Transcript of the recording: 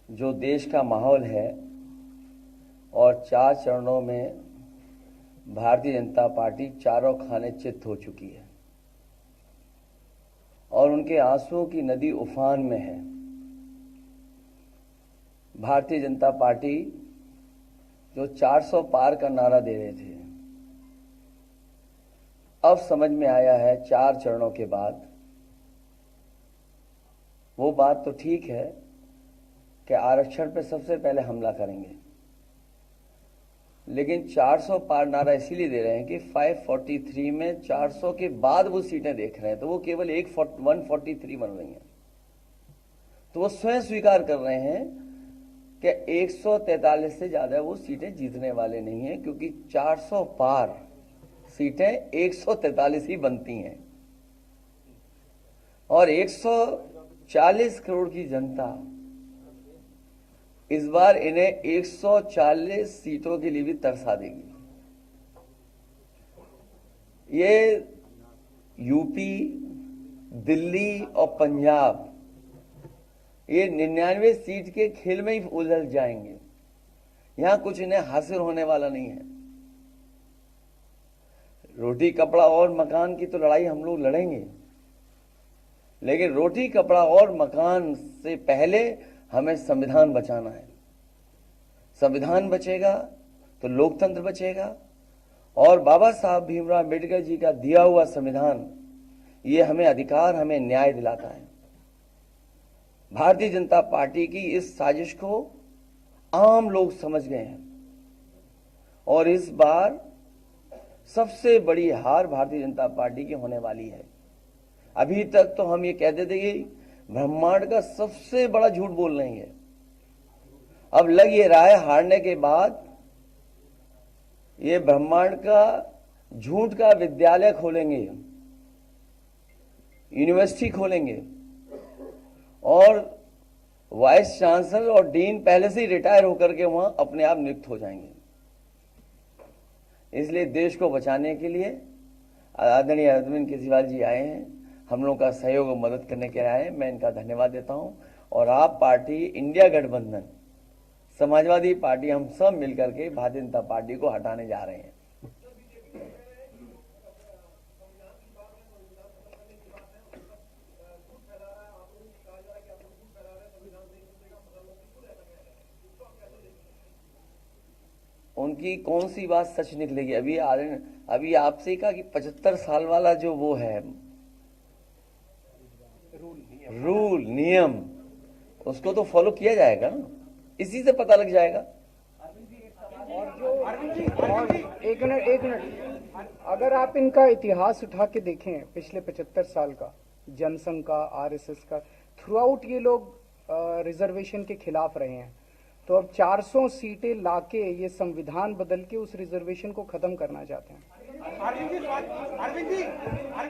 जो देश का माहौल है और 4 चरणों में भारतीय जनता पार्टी चारों खाने चित्त हो चुकी है और उनके आंसुओं की नदी उफान में है। भारतीय जनता पार्टी जो 400 पार का नारा दे रहे थे, अब समझ में आया है 4 चरणों के बाद। वो बात तो ठीक है कि आरक्षण पे सबसे पहले हमला करेंगे, लेकिन 400 पार नारा इसीलिए दे रहे हैं कि 543 में 400 के बाद वो सीटें देख रहे हैं, तो वो केवल 143 बन रही हैं। तो वो स्वयं स्वीकार कर रहे हैं कि 143 से ज्यादा वो सीटें जीतने वाले नहीं हैं, क्योंकि 400 पार सीटें 143 ही बनती हैं और 140 करोड़ की जनता इस बार इन्हें 140 सीटों के लिए भी तरसा देगी। ये यूपी, दिल्ली और पंजाब ये 99 सीट के खेल में ही उलझ जाएंगे। यहां कुछ इन्हें हासिल होने वाला नहीं है। रोटी कपड़ा और मकान की तो लड़ाई हम लोग लड़ेंगे, लेकिन रोटी कपड़ा और मकान से पहले हमें संविधान बचाना है। संविधान बचेगा तो लोकतंत्र बचेगा और बाबा साहब भीमराव अम्बेडकर जी का दिया हुआ संविधान ये हमें अधिकार, हमें न्याय दिलाता है। भारतीय जनता पार्टी की इस साजिश को आम लोग समझ गए हैं और इस बार सबसे बड़ी हार भारतीय जनता पार्टी की होने वाली है। अभी तक तो हम ये कहते थे कि ब्रह्मांड का सबसे बड़ा झूठ बोल रही है। अब लग ये रहा है हारने के बाद ये ब्रह्मांड का झूठ का विद्यालय खोलेंगे, यूनिवर्सिटी खोलेंगे और वाइस चांसलर और डीन पहले से ही रिटायर होकर के वहां अपने आप नियुक्त हो जाएंगे। इसलिए देश को बचाने के लिए आदरणीय अरविंद केजरीवाल जी आए हैं, हम लोगों का सहयोग और मदद करने के लिए आए हैं। मैं इनका धन्यवाद देता हूं और आप पार्टी, इंडिया गठबंधन, समाजवादी पार्टी, हम सब मिलकर के भारतीय जनता पार्टी को हटाने जा रहे हैं। उनकी कौन सी बात सच निकलेगी? अभी आपसे ही कहा कि 75 साल वाला जो वो है रूल नियम, उसको तो फॉलो किया जाएगा ना, इसी से पता लग जाएगा। और एक मिनट, अगर आप इनका इतिहास उठा के देखें पिछले 75 साल का, जनसंघ का, आरएसएस का, थ्रू आउट ये लोग रिजर्वेशन के खिलाफ रहे हैं। तो अब 400 सीटें लाके ये संविधान बदल के उस रिजर्वेशन को खत्म करना चाहते हैं।